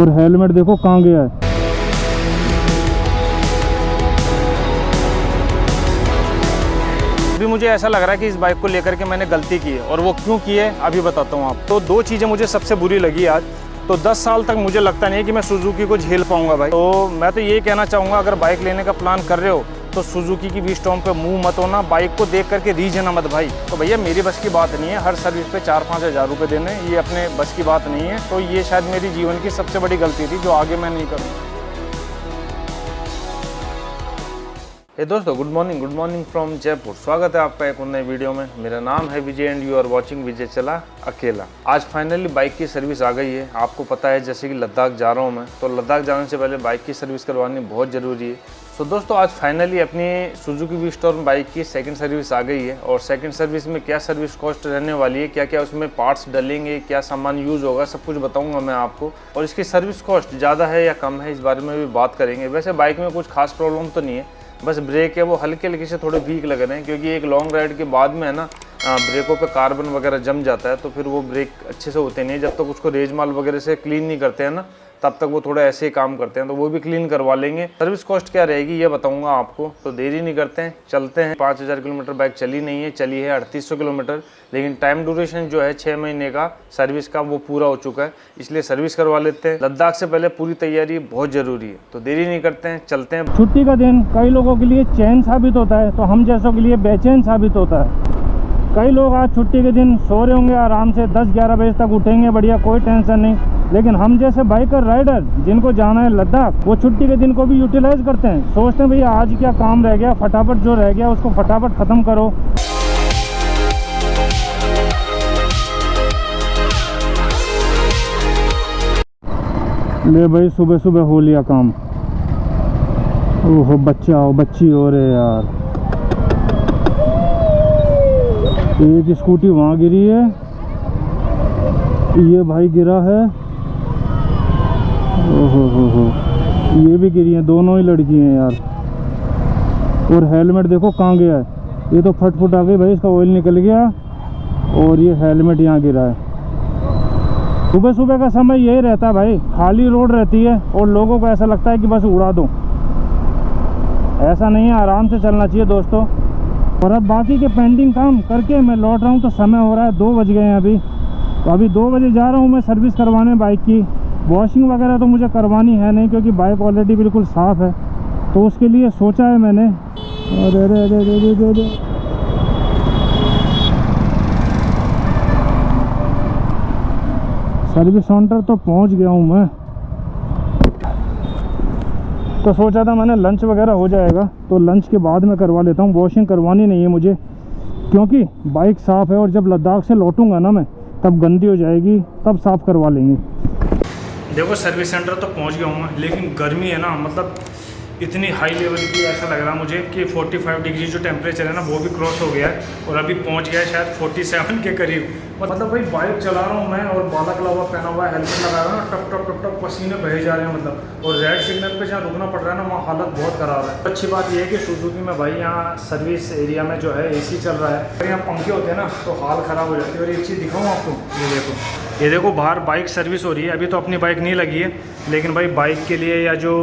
और हेलमेट देखो कहाँ गया है। अभी मुझे ऐसा लग रहा है कि इस बाइक को लेकर के मैंने गलती की है, और वो क्यों की है अभी बताता हूँ आप। तो दो चीज़ें मुझे सबसे बुरी लगी आज। तो 10 साल तक मुझे लगता नहीं है कि मैं सुजुकी को झेल पाऊंगा भाई। तो मैं तो ये कहना चाहूँगा, अगर बाइक लेने का प्लान कर रहे हो तो सुजुकी की वी-स्टॉर्म पे मुंह मत होना, बाइक को देख करके रीझना मत भाई। तो भैया मेरी बस की बात नहीं है हर सर्विस पे 4-5 हज़ार रुपये देने, ये अपने बस की बात नहीं है। तो ये शायद मेरी जीवन की सबसे बड़ी गलती थी जो आगे मैं नहीं करूँ। हे दोस्तों, गुड मॉर्निंग फ्रॉम जयपुर। स्वागत है आपका एक और नए वीडियो में। मेरा नाम है विजय एंड यू आर वाचिंग विजय चला अकेला। आज फाइनली बाइक की सर्विस आ गई है। आपको पता है जैसे कि लद्दाख जा रहा हूँ मैं, तो लद्दाख जाने से पहले बाइक की सर्विस करवानी बहुत ज़रूरी है। तो दोस्तों आज फाइनली अपनी सुजुकी वी-स्टॉर्म बाइक की सेकंड सर्विस आ गई है। और सेकंड सर्विस में क्या सर्विस कॉस्ट रहने वाली है, क्या क्या उसमें पार्ट्स डलेंगे, क्या सामान यूज़ होगा, सब कुछ बताऊंगा मैं आपको। और इसकी सर्विस कॉस्ट ज़्यादा है या कम है, इस बारे में भी बात करेंगे। वैसे बाइक में कुछ खास प्रॉब्लम तो नहीं है, बस ब्रेक है वो हल्के हल्के से थोड़े वीक लग रहे हैं, क्योंकि एक लॉन्ग राइड के बाद में है ना ब्रेकों पे कार्बन वगैरह जम जाता है, तो फिर वो ब्रेक अच्छे से होते नहीं। जब तक उसको रेजमाल वगैरह से क्लीन नहीं करते हैं ना, तब तक वो थोड़ा ऐसे ही काम करते हैं। तो वो भी क्लीन करवा लेंगे। सर्विस कॉस्ट क्या रहेगी ये बताऊंगा आपको। तो देरी नहीं करते हैं, चलते हैं। 5000 किलोमीटर बाइक चली नहीं है, चली है 3800 किलोमीटर, लेकिन टाइम ड्यूरेशन जो है 6 महीने का सर्विस का वो पूरा हो चुका है, इसलिए सर्विस करवा लेते हैं। लद्दाख से पहले पूरी तैयारी बहुत ज़रूरी है, तो देरी नहीं करते हैं, चलते हैं। छुट्टी का दिन कई लोगों के लिए चैन साबित होता है, तो हम जैसों के लिए बेचैन साबित होता है। कई लोग आज छुट्टी के दिन सो रहे होंगे आराम से, 10-11 बजे तक उठेंगे बढ़िया, कोई टेंशन नहीं। लेकिन हम जैसे बाइकर राइडर जिनको जाना है लद्दाख, वो छुट्टी के दिन को भी यूटिलाइज करते हैं। सोचते हैं भैया आज क्या काम रह गया, फटाफट जो रह गया उसको फटाफट ख़त्म करो। ले भाई सुबह सुबह हो लिया काम। ओहो बच्चा हो बच्ची हो रहे यार। एक स्कूटी वहाँ गिरी है, ये भाई गिरा है, ओहो ये भी गिरी हैं, दोनों ही लड़की हैं यार। और हेलमेट देखो कहाँ गया है, ये तो फट आ गई भाई, इसका ऑयल निकल गया और ये हेलमेट यहाँ गिरा है। सुबह सुबह का समय यही रहता है भाई, खाली रोड रहती है और लोगों को ऐसा लगता है कि बस उड़ा दो। ऐसा नहीं है, आराम से चलना चाहिए दोस्तों। और अब बाकी के पेंडिंग काम करके मैं लौट रहा हूँ, तो समय हो रहा है 2 बज गए हैं अभी। तो अभी 2 बजे जा रहा हूँ मैं सर्विस करवाने बाइक की। वॉशिंग वगैरह तो मुझे करवानी है नहीं, क्योंकि बाइक ऑलरेडी बिल्कुल साफ़ है, तो उसके लिए सोचा है मैंने। अरे सर्विस सेंटर तो पहुँच गया हूँ मैं। तो सोचा था मैंने लंच वगैरह हो जाएगा, तो लंच के बाद मैं करवा लेता हूँ। वॉशिंग करवानी नहीं है मुझे, क्योंकि बाइक साफ़ है, और जब लद्दाख से लौटूंगा ना मैं, तब गंदी हो जाएगी, तब साफ़ करवा लेंगे। देखो सर्विस सेंटर तो पहुँच गया हूँ मैं, लेकिन गर्मी है ना, मतलब इतनी हाई लेवल की, ऐसा लग रहा है मुझे कि 45 डिग्री जो टेम्परेचर है ना वो भी क्रॉस हो गया है, और अभी पहुंच गया है शायद 47 के करीब। मतलब भाई बाइक चला रहा हूँ मैं और बाला कलावा पहना हुआ है, हेलमेट लगा रहा हूँ, टप टप पसीने बहे जा रहे हैं मतलब। और रेड सिग्नल पे जहाँ रुकना पड़ रहा है ना, वहाँ हालत बहुत ख़राब है। अच्छी बात यह है कि सुजुकी में भाई यहाँ सर्विस एरिया में जो है AC चल रहा है, अगर यहाँ पंखे होते हैं ना तो हाल ख़राब हो जाती है। और एक चीज़ दिखाऊँ आपको, ये देखो बाहर बाइक सर्विस हो रही है। अभी तो अपनी बाइक नहीं लगी है, लेकिन भाई बाइक के लिए या जो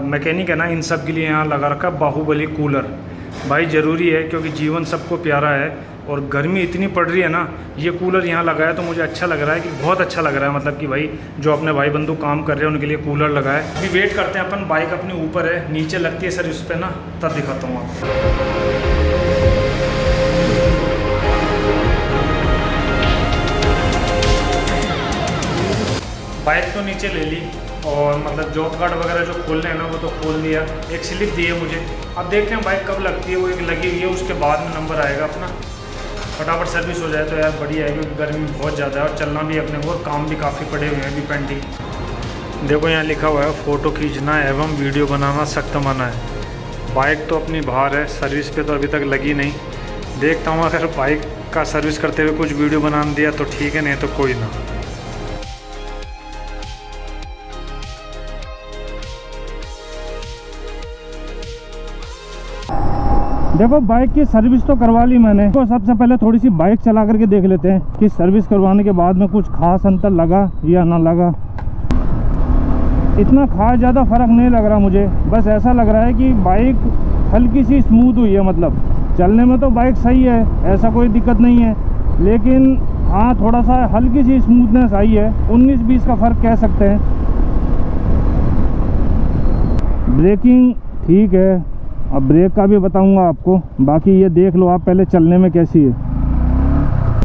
मैकेनिक है ना, इन सब के लिए यहाँ लगा रखा बाहुबली कूलर। भाई ज़रूरी है, क्योंकि जीवन सबको प्यारा है और गर्मी इतनी पड़ रही है ना, ये कूलर यहाँ लगा है तो मुझे अच्छा लग रहा है, कि बहुत अच्छा लग रहा है। मतलब कि भाई जो अपने भाई बंधु काम कर रहे हैं उनके लिए कूलर लगा है। अभी वेट करते हैं अपन, बाइक अपनी ऊपर है, नीचे लगती है सर्विस पे ना, तब दिखाता हूँ आपको। बाइक तो नीचे ले ली, और मतलब जॉब कार्ड वगैरह जो खोलने हैं ना वो तो खोल दिया। एक स्लिप दी है मुझे, अब देखते हैं बाइक कब लगती है। वो एक लगी हुई है, उसके बाद में नंबर आएगा अपना। फटाफट सर्विस हो जाए तो यार बढ़िया है, क्योंकि गर्मी बहुत ज़्यादा है और चलना भी अपने को, काम भी काफ़ी पड़े हुए हैं अभी पेंडिंग। देखो यहाँ लिखा हुआ है फ़ोटो खींचना एवं वीडियो बनाना सख्त मना है। बाइक तो अपनी बाहर है, सर्विस पे तो अभी तक लगी नहीं। देखता हूँ अगर बाइक का सर्विस करते हुए कुछ वीडियो बना दिया तो ठीक है, नहीं तो कोई ना। देखो बाइक की सर्विस तो करवा ली मैंने, तो सबसे पहले थोड़ी सी बाइक चला करके देख लेते हैं कि सर्विस करवाने के बाद में कुछ खास अंतर लगा या ना लगा। इतना खास ज़्यादा फ़र्क नहीं लग रहा मुझे। बस ऐसा लग रहा है कि बाइक हल्की सी स्मूथ हुई है, मतलब चलने में तो बाइक सही है, ऐसा कोई दिक्कत नहीं है, लेकिन हाँ थोड़ा सा हल्की सी स्मूथनेस आई है। 19-20 का फ़र्क कह सकते हैं। ब्रेकिंग ठीक है, अब ब्रेक का भी बताऊंगा आपको, बाकी ये देख लो आप पहले चलने में कैसी है।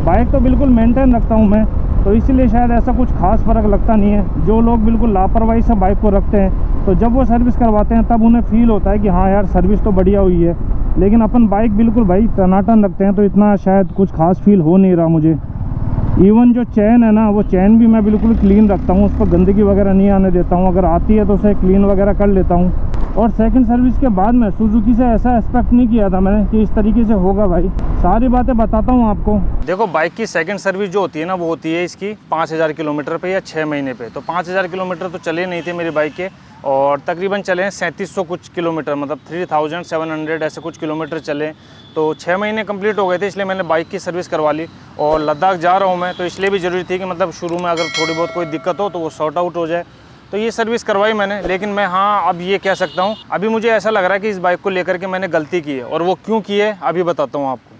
बाइक तो बिल्कुल मेंटेन रखता हूँ मैं, तो इसलिए शायद ऐसा कुछ खास फ़र्क लगता नहीं है। जो लोग बिल्कुल लापरवाही से बाइक को रखते हैं, तो जब वो सर्विस करवाते हैं तब उन्हें फ़ील होता है कि हाँ यार सर्विस तो बढ़िया हुई है, लेकिन अपन बाइक बिल्कुल भाई टनाटन रखते हैं, तो इतना शायद कुछ खास फील हो नहीं रहा मुझे। इवन जो चैन है ना, वो चैन भी मैं बिल्कुल क्लीन रखता हूँ, उस पर गंदगी वगैरह नहीं आने देता हूँ। अगर आती है तो उसे क्लीन वगैरह कर लेता हूँ। और सेकंड सर्विस के बाद में सुजुकी से ऐसा एक्सपेक्ट नहीं किया था मैंने कि इस तरीके से होगा भाई। सारी बातें बताता हूँ आपको। देखो बाइक की सेकंड सर्विस जो होती है ना, वो होती है इसकी 5000 किलोमीटर पे या 6 महीने पे। तो 5000 किलोमीटर तो चले नहीं थे मेरी बाइक के, और तकरीबन चले हैं 3700 कुछ किलोमीटर, मतलब 3700 ऐसे कुछ किलोमीटर चले। तो 6 महीने कंप्लीट हो गए थे, इसलिए मैंने बाइक की सर्विस करवा ली। और लद्दाख जा रहा हूँ मैं, तो इसलिए भी ज़रूरी थी कि मतलब शुरू में अगर थोड़ी बहुत कोई दिक्कत हो तो वो सॉर्ट आउट हो जाए। तो ये सर्विस करवाई मैंने। लेकिन मैं हाँ अब ये कह सकता हूँ, अभी मुझे ऐसा लग रहा है कि इस बाइक को लेकर के मैंने गलती की है, और वो क्यों की है अभी बताता हूँ आपको।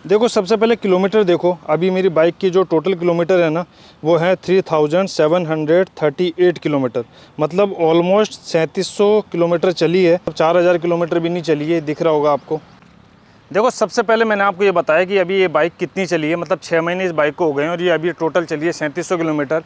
देखो सबसे पहले किलोमीटर देखो, अभी मेरी बाइक की जो टोटल किलोमीटर है ना, वो है 3738 किलोमीटर, मतलब ऑलमोस्ट 3700 किलोमीटर चली है। 4000 किलोमीटर भी नहीं चली है, दिख रहा होगा आपको। देखो सबसे पहले मैंने आपको ये बताया कि अभी ये बाइक कितनी चली है, मतलब 6 महीने इस बाइक को हो गए हैं, और ये अभी टोटल चली है 3700 किलोमीटर।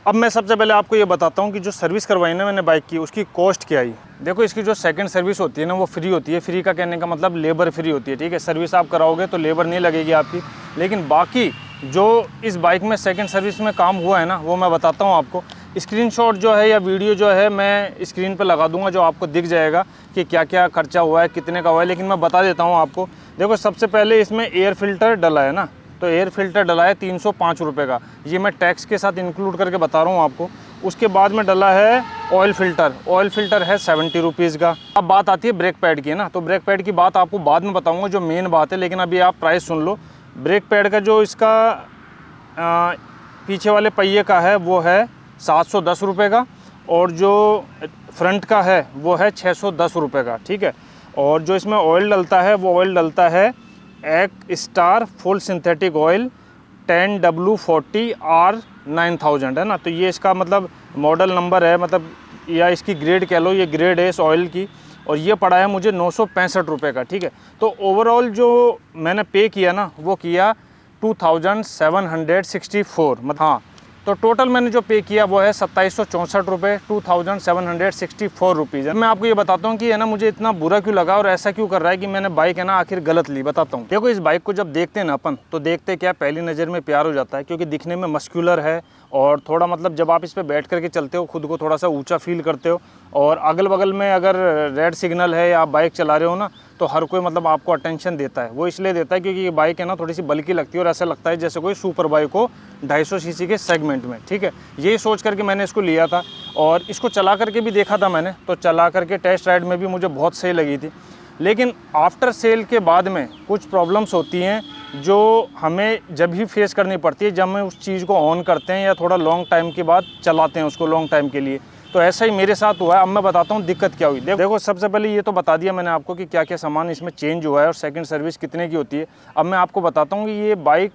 अब मैं सबसे पहले आपको ये बताता हूँ कि जो सर्विस करवाई ना मैंने बाइक की, उसकी कॉस्ट क्या आई। देखो इसकी जो सेकंड सर्विस होती है ना, वो फ्री होती है। फ्री का कहने का मतलब लेबर फ्री होती है, ठीक है। सर्विस आप कराओगे तो लेबर नहीं लगेगी आपकी, लेकिन बाकी जो इस बाइक में सेकंड सर्विस में काम हुआ है ना, वो मैं बताता हूँ आपको। स्क्रीनशॉट जो है या वीडियो जो है मैं स्क्रीन पर लगा दूंगा, जो आपको दिख जाएगा कि क्या क्या खर्चा हुआ है, कितने का हुआ है। लेकिन मैं बता देता हूँ आपको। देखो सबसे पहले इसमें एयर फिल्टर डला है ना, तो एयर फिल्टर डला है 305 रुपये का, ये मैं टैक्स के साथ इंक्लूड करके बता रहा हूँ आपको। उसके बाद में डला है ऑयल फिल्टर, ऑयल फिल्टर है 70 रुपीज़ का। अब बात आती है ब्रेक पैड की ना, तो ब्रेक पैड की बात आपको बाद में बताऊँगा, जो मेन बात है। लेकिन अभी आप प्राइस सुन लो। ब्रेक पैड का जो इसका पीछे वाले पहिए का है वो है 710 रुपये का, और जो फ्रंट का है वो है 610 रुपये का, ठीक है। और जो इसमें ऑयल डलता है वो ऑयल डलता है एक star full synthetic oil 10W40R9000 है ना। तो ये इसका मतलब मॉडल नंबर है, मतलब या इसकी ग्रेड कह लो, ये ग्रेड है इस ऑयल की। और ये पड़ा है मुझे 965 रुपये का, ठीक है। तो ओवरऑल जो मैंने पे किया ना, वो किया 2764, मतलब हाँ। तो टोटल मैंने जो पे किया वो है 2764 रुपये, 2764 रुपीज़ है। मैं आपको ये बताता हूँ कि है ना मुझे इतना बुरा क्यों लगा और ऐसा क्यों कर रहा है कि मैंने बाइक है ना आखिर गलत ली। बताता हूँ। देखो इस बाइक को जब देखते हैं ना अपन, तो देखते क्या पहली नज़र में प्यार हो जाता है, क्योंकि दिखने में मस्कुलर है, और थोड़ा मतलब जब आप इस पर बैठ करके चलते हो खुद को थोड़ा सा ऊंचा फील करते हो। और अगल बगल में अगर रेड सिग्नल है या आप बाइक चला रहे हो ना, तो हर कोई मतलब आपको अटेंशन देता है। वो इसलिए देता है क्योंकि ये बाइक है ना थोड़ी सी बल्कि लगती है, और ऐसा लगता है जैसे कोई सुपर बाइक हो 250 सीसी के सेगमेंट में, ठीक है। यही सोच करके मैंने इसको लिया था, और इसको चला करके भी देखा था मैंने। तो चला करके टेस्ट राइड में भी मुझे बहुत सही लगी थी। लेकिन आफ्टर सेल के बाद में कुछ प्रॉब्लम्स होती हैं जो हमें जब ही फेस करनी पड़ती है, जब हम उस चीज़ को ऑन करते हैं या थोड़ा लॉन्ग टाइम के बाद चलाते हैं उसको लॉन्ग टाइम के लिए। तो ऐसा ही मेरे साथ हुआ है। अब मैं बताता हूँ दिक्कत क्या हुई। देखो सबसे पहले ये तो बता दिया मैंने आपको कि क्या क्या सामान इसमें चेंज हुआ है और सेकंड सर्विस कितने की होती है। अब मैं आपको बताता हूँ कि ये बाइक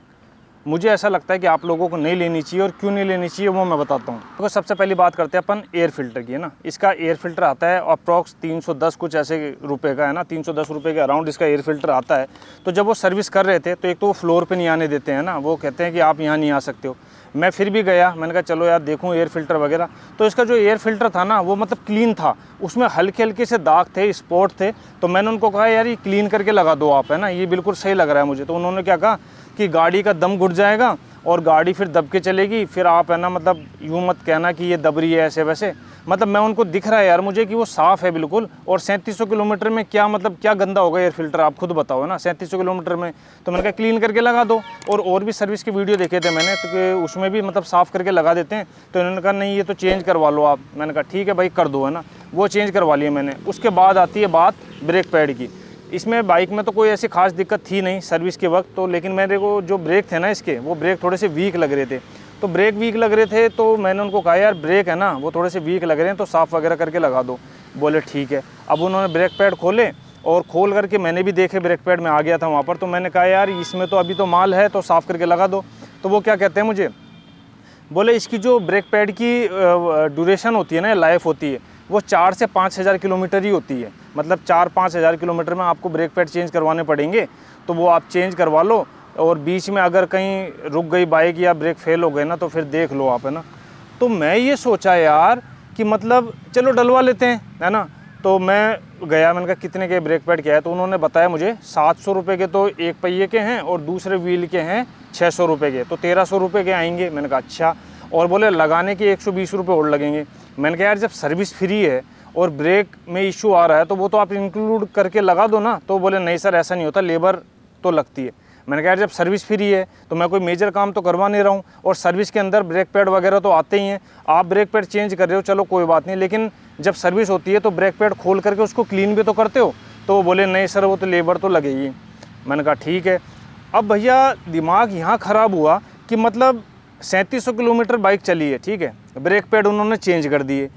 मुझे ऐसा लगता है कि आप लोगों को नहीं लेनी चाहिए, और क्यों नहीं लेनी चाहिए वो मैं बताता हूँ। देखो सबसे पहली बात करते हैं अपन एयर फिल्टर की, है ना। इसका एयर फिल्टर आता है अप्रॉक्स 310 कुछ ऐसे रुपए का, है ना। 310 रुपये के अराउंड इसका एयर फिल्टर आता है। तो जब वो सर्विस कर रहे थे तो एक तो वो फ्लोर पे नहीं आने देते हैं ना, वो कहते हैं कि आप यहाँ नहीं आ सकते हो। मैं फिर भी गया, मैंने कहा चलो यार देखूँ एयर फिल्टर वगैरह। तो इसका जो एयर फिल्टर था ना, वो मतलब क्लीन था, उसमें हल्के हल्के से दाग थे, स्पॉट थे। तो मैंने उनको कहा यार ये क्लीन करके लगा दो आप, है ना, ये बिल्कुल सही लग रहा है मुझे। तो उन्होंने क्या कहा कि गाड़ी का दम घुट जाएगा और गाड़ी फिर दब के चलेगी, फिर आप है ना मतलब यूँ मत कहना कि ये दब रही है ऐसे वैसे। मतलब मैं उनको दिख रहा है यार मुझे कि वो साफ़ है बिल्कुल। और 3700 किलोमीटर में क्या मतलब क्या गंदा होगा एयर फिल्टर, आप खुद बताओ, है ना। 3700 किलोमीटर में तो मैंने कहा क्लीन करके लगा दो। और भी सर्विस की वीडियो देखे थे मैंने, तो उसमें भी मतलब साफ़ करके लगा देते हैं। तो इन्होंने कहा नहीं ये तो चेंज करवा लो आप। मैंने कहा ठीक है भाई कर दो, है ना। वो चेंज करवा लिए मैंने। उसके बाद आती है बात ब्रेक पैड की। इसमें बाइक में तो कोई ऐसी खास दिक्कत थी नहीं सर्विस के वक्त तो, लेकिन मेरे को जो ब्रेक थे ना इसके, वो ब्रेक थोड़े से वीक लग रहे थे। तो ब्रेक वीक लग रहे थे, तो मैंने उनको कहा यार ब्रेक है ना वो थोड़े से वीक लग रहे हैं, तो साफ़ वगैरह करके लगा दो। बोले ठीक है। अब उन्होंने ब्रेक पैड खोले और खोल करके मैंने भी देखे, ब्रेक पैड में आ गया था वहाँ पर, तो मैंने कहा यार इसमें तो अभी तो माल है, तो साफ़ करके लगा दो। तो वो क्या कहते हैं मुझे, बोले इसकी जो ब्रेक पैड की ड्यूरेशन होती है ना, लाइफ होती है, वो 4 से 5 हज़ार किलोमीटर ही होती है। मतलब 4-5 हज़ार किलोमीटर में आपको ब्रेक पैड चेंज करवाने पड़ेंगे, तो वो आप चेंज करवा लो। और बीच में अगर कहीं रुक गई बाइक या ब्रेक फेल हो गए ना, तो फिर देख लो आप, है ना। तो मैं ये सोचा यार कि मतलब चलो डलवा लेते हैं, है ना। तो मैं गया, मैंने कहा कितने के ब्रेक पैड क्या है, तो उन्होंने बताया मुझे 700 रुपये के तो एक पहिए के हैं और दूसरे व्हील के हैं 600 रुपये के, तो 1300 रुपये के आएंगे। मैंने कहा अच्छा। और बोले लगाने के 120 रुपये और लगेंगे। मैंने कहा यार जब सर्विस फ्री है और ब्रेक में इशू आ रहा है तो वो तो आप इंक्लूड करके लगा दो ना। तो बोले नहीं सर ऐसा नहीं होता, लेबर तो लगती है। मैंने कहा यार जब सर्विस फ्री है तो मैं कोई मेजर काम तो करवा नहीं रहा हूँ, और सर्विस के अंदर ब्रेक पैड वगैरह तो आते ही हैं। आप ब्रेक पैड चेंज कर रहे हो चलो कोई बात नहीं, लेकिन जब सर्विस होती है तो ब्रेक पैड खोल करके उसको क्लीन भी तो करते हो। तो वो बोले नहीं सर वो तो लेबर तो लगेगी। मैंने कहा ठीक है। अब भैया दिमाग यहाँ ख़राब हुआ कि मतलब 3700 किलोमीटर बाइक चली है, ठीक है, ब्रेक पैड उन्होंने चेंज कर दिए,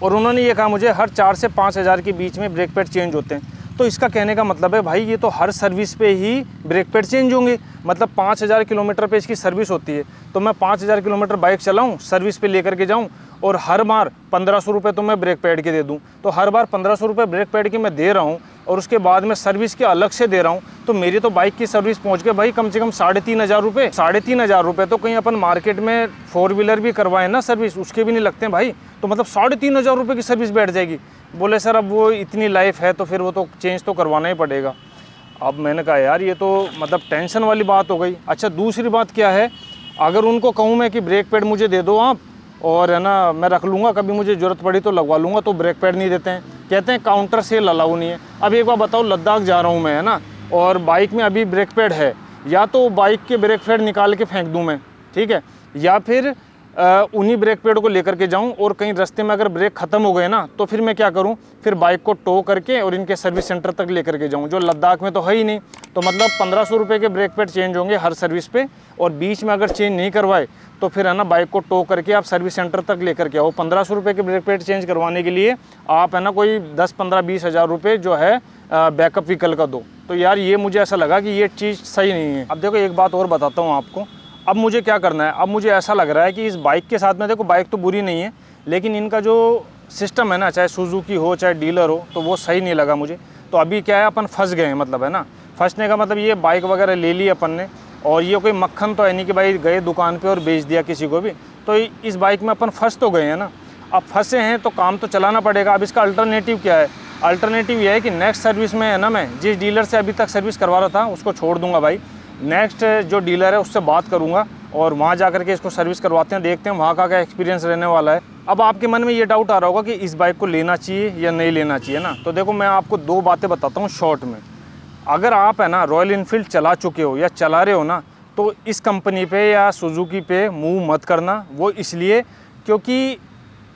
और उन्होंने ये कहा मुझे हर 4 से 5 हज़ार के बीच में ब्रेक पैड चेंज होते हैं। तो इसका कहने का मतलब है भाई ये तो हर सर्विस पे ही ब्रेक पैड चेंज होंगे। मतलब 5000 किलोमीटर पे इसकी सर्विस होती है, तो मैं 5000 किलोमीटर बाइक चलाऊं, सर्विस पे लेकर के जाऊं, और हर बार 1500 रुपये तो मैं ब्रेक पैड के दे दूं। तो हर बार 1500 रुपये ब्रेक पैड के मैं दे रहा हूं, और उसके बाद में सर्विस के अलग से दे रहा हूं। तो मेरी तो बाइक की सर्विस पहुंच गई भाई कम से कम 3500 रुपये। 3500 रुपये तो कहीं अपन मार्केट में 4 व्हीलर भी करवाएं ना सर्विस, उसके भी नहीं लगते हैं भाई। तो मतलब 3500 रुपये की सर्विस बैठ जाएगी। बोले सर अब वो इतनी लाइफ है तो फिर वो तो चेंज तो करवाना ही पड़ेगा। अब मैंने कहा यार ये तो मतलब टेंशन वाली बात हो गई। अच्छा दूसरी बात क्या है, अगर उनको कहूँ मैं कि ब्रेक पैड मुझे दे दो आप, और है ना मैं रख लूँगा, कभी मुझे ज़रूरत पड़ी तो लगवा लूँगा, तो ब्रेक पैड नहीं देते हैं, कहते हैं काउंटर सेल अलाउ नहीं है। अब एक बार बताओ, लद्दाख जा रहा हूँ मैं, है ना, और बाइक में अभी ब्रेक पैड है, या तो बाइक के ब्रेक पैड निकाल के फेंक दूँ मैं, ठीक है, या फिर उन्हीं ब्रेक पैड को लेकर के जाऊं, और कहीं रास्ते में अगर ब्रेक ख़त्म हो गए ना तो फिर मैं क्या करूं, फिर बाइक को टो करके और इनके सर्विस सेंटर तक लेकर के जाऊं, जो लद्दाख में तो है ही नहीं। तो मतलब 1500 रुपये के ब्रेक पैड चेंज होंगे हर सर्विस पे, और बीच में अगर चेंज नहीं करवाए तो फिर है ना बाइक को टो करके आप सर्विस सेंटर तक लेकर के आओ। 1500 रुपये के ब्रेक पैड चेंज करवाने के लिए आप है ना कोई 10-15-20 हज़ार रुपये जो है बैकअप व्हीकल का दो। तो यार ये मुझे ऐसा लगा कि ये चीज़ सही नहीं है। अब देखो एक बात और बताता हूँ आपको, अब मुझे क्या करना है। अब मुझे ऐसा लग रहा है कि इस बाइक के साथ में, देखो बाइक तो बुरी नहीं है, लेकिन इनका जो सिस्टम है ना, चाहे सुजुकी हो चाहे डीलर हो, तो वो सही नहीं लगा मुझे। तो अभी क्या है, अपन फंस गए हैं, मतलब है ना, फंसने का मतलब ये बाइक वगैरह ले ली अपन ने, और ये कोई मक्खन तो है नहीं कि भाई गए दुकान पे और बेच दिया किसी को भी। तो इस बाइक में अपन फंस तो गए हैं ना, अब फंसे हैं तो काम तो चलाना पड़ेगा। अब इसका अल्टरनेटिव क्या है, अल्टरनेटिव ये है कि नेक्स्ट सर्विस में है ना, मैं जिस डीलर से अभी तक सर्विस करवा रहा था उसको छोड़ दूंगा भाई, नेक्स्ट जो डीलर है उससे बात करूंगा, और वहाँ जा करके इसको सर्विस करवाते हैं, देखते हैं वहाँ का क्या एक्सपीरियंस रहने वाला है। अब आपके मन में ये डाउट आ रहा होगा कि इस बाइक को लेना चाहिए या नहीं लेना चाहिए ना। तो देखो मैं आपको 2 बातें बताता हूँ शॉर्ट में। अगर आप है ना रॉयल इनफील्ड चला चुके हो या चला रहे हो ना, तो इस कंपनी पे या सुजुकी पे मूव मत करना। वो इसलिए क्योंकि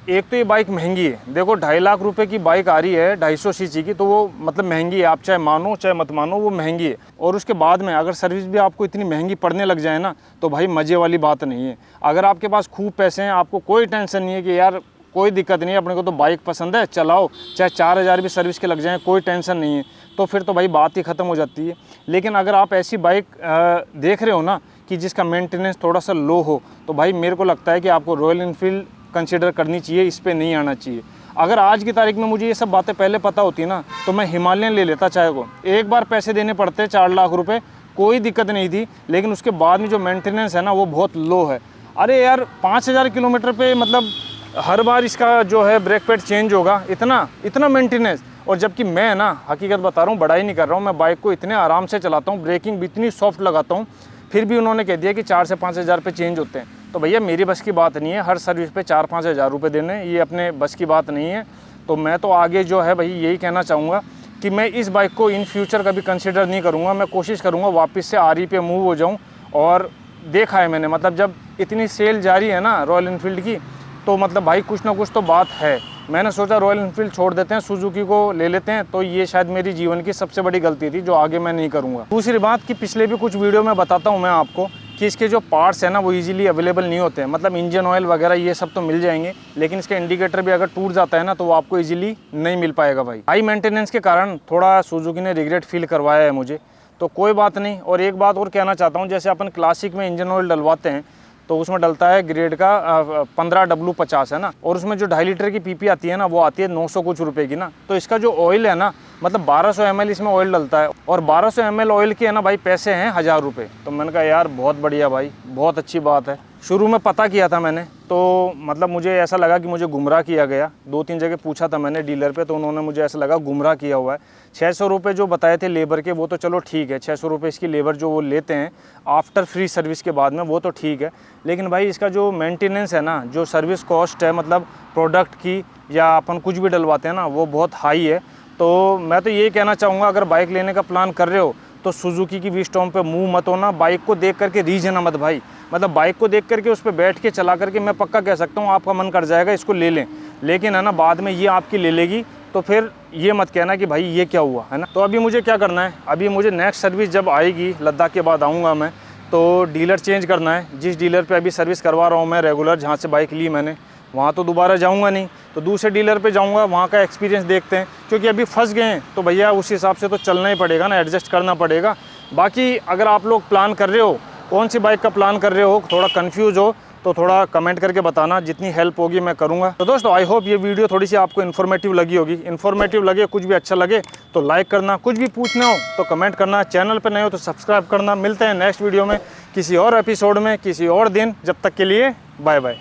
एक तो ये बाइक महंगी है। देखो 2.5 लाख रुपए की बाइक आ रही है 250 सीसी की, तो वो मतलब महंगी है, आप चाहे मानो चाहे मत मानो वो महंगी है। और उसके बाद में अगर सर्विस भी आपको इतनी महंगी पड़ने लग जाए ना, तो भाई मज़े वाली बात नहीं है। अगर आपके पास खूब पैसे हैं, आपको कोई टेंशन नहीं है कि यार कोई दिक्कत नहीं है, अपने को तो बाइक पसंद है, चलाओ, चाहे 4000 भी सर्विस के लग जाएँ, कोई टेंशन नहीं है, तो फिर तो भाई बात ही ख़त्म हो जाती है। लेकिन अगर आप ऐसी बाइक देख रहे हो ना कि जिसका मेंटेनेंस थोड़ा सा लो हो, तो भाई मेरे को लगता है कि आपको रॉयल इनफील्ड कंसिडर करनी चाहिए, इस पे नहीं आना चाहिए। अगर आज की तारीख में मुझे ये सब बातें पहले पता होती ना, तो मैं हिमालयन ले लेता, चाहे को एक बार पैसे देने पड़ते 4 लाख रुपए, कोई दिक्कत नहीं थी, लेकिन उसके बाद में जो मेंटेनेंस है ना वो बहुत लो है। अरे यार 5000 किलोमीटर पे मतलब हर बार इसका जो है ब्रेक पैड चेंज होगा, इतना मेंटेनेंस। और जबकि मैं ना हकीकत बता रहा हूँ, बड़ाई नहीं कर रहा हूँ, मैं बाइक को इतने आराम से चलाता हूँ, ब्रेकिंग भी इतनी सॉफ्ट लगाता हूँ, फिर भी उन्होंने कह दिया कि 4 से 5 हज़ार पे चेंज होते हैं। तो भैया मेरी बस की बात नहीं है हर सर्विस पे 4-5 हज़ार रुपये देने, ये अपने बस की बात नहीं है। तो मैं तो आगे जो है भाई यही कहना चाहूँगा कि मैं इस बाइक को इन फ्यूचर कभी कंसिडर नहीं करूँगा। मैं कोशिश करूँगा वापस से आरई पे मूव हो जाऊँ। और देखा है मैंने, मतलब जब इतनी सेल जारी है ना रॉयल इनफील्ड की, तो मतलब भाई कुछ ना कुछ तो बात है। मैंने सोचा रॉयल इनफील्ड छोड़ देते हैं, सुजुकी को ले लेते हैं, तो ये शायद मेरी जीवन की सबसे बड़ी गलती थी जो आगे मैं नहीं करूँगा। दूसरी बात कि पिछले भी कुछ वीडियो में बताता हूँ मैं आपको कि इसके जो पार्ट्स हैं ना वो इजीली अवेलेबल नहीं होते हैं। मतलब इंजन ऑयल वगैरह ये सब तो मिल जाएंगे, लेकिन इसका इंडिकेटर भी अगर टूट जाता है ना तो वो आपको इजीली नहीं मिल पाएगा भाई। हाई मेंटेनेंस के कारण थोड़ा सुजुकी ने रिग्रेट फील करवाया है मुझे, तो कोई बात नहीं। और एक बात और कहना चाहता हूँ, जैसे अपन क्लासिक में इंजन ऑयल डलवाते हैं तो उसमें डलता है ग्रेड का 15W50 है ना, और उसमें जो 2.5 लीटर की पीपी आती है ना वो आती है 900 कुछ रुपए की ना। तो इसका जो ऑयल है ना, मतलब 1200 ml इसमें ऑयल डलता है, और 1200 ml ऑयल के है ना भाई पैसे हैं 1000 रुपये। तो मैंने कहा यार बहुत बढ़िया भाई, बहुत अच्छी बात है। शुरू में पता किया था मैंने, तो मतलब मुझे ऐसा लगा कि मुझे गुमराह किया गया। 2-3 जगह पूछा था मैंने डीलर पे, तो उन्होंने मुझे ऐसा लगा गुमराह किया हुआ है। 600 रुपये जो बताए थे लेबर के वो तो चलो ठीक है, 600 रुपये इसकी लेबर जो वो लेते हैं आफ्टर फ्री सर्विस के बाद में, वो तो ठीक है। लेकिन भाई इसका जो मेंटेनेंस है ना, जो सर्विस कॉस्ट है मतलब प्रोडक्ट की या अपन कुछ भी डलवाते हैं ना, वो बहुत हाई है। तो मैं तो यही कहना चाहूँगा, अगर बाइक लेने का प्लान कर रहे हो तो सुजुकी की वी-स्टॉर्म पे मुंह मत होना। बाइक को देख करके रीझना मत भाई, मतलब बाइक को देख करके उस पर बैठ के चला करके मैं पक्का कह सकता हूँ आपका मन कर जाएगा इसको ले लें, लेकिन है ना बाद में ये आपकी ले लेगी तो फिर ये मत कहना कि भाई ये क्या हुआ, है ना। तो अभी मुझे क्या करना है, अभी मुझे नेक्स्ट सर्विस जब आएगी, लद्दाख के बाद आऊँगा मैं, तो डीलर चेंज करना है। जिस डीलर पे अभी सर्विस करवा रहा हूँ मैं रेगुलर, जहाँ से बाइक ली मैंने, वहाँ तो दोबारा जाऊँगा नहीं, तो दूसरे डीलर पे जाऊँगा, वहाँ का एक्सपीरियंस देखते हैं। क्योंकि अभी फंस गए हैं तो भैया उस हिसाब से तो चलना ही पड़ेगा ना, एडजस्ट करना पड़ेगा। बाकी अगर आप लोग प्लान कर रहे हो, कौन सी बाइक का प्लान कर रहे हो, थोड़ा कंफ्यूज हो तो थोड़ा कमेंट करके बताना, जितनी हेल्प होगी मैं करूँगा। तो दोस्तों आई होप ये वीडियो थोड़ी सी आपको इन्फॉर्मेटिव लगी होगी। इन्फॉर्मेटिव लगे, कुछ भी अच्छा लगे तो लाइक करना, कुछ भी पूछना हो तो कमेंट करना, चैनल पर नए हो तो सब्सक्राइब करना। मिलते हैं नेक्स्ट वीडियो में किसी और एपिसोड में किसी और दिन, जब तक के लिए बाय बाय।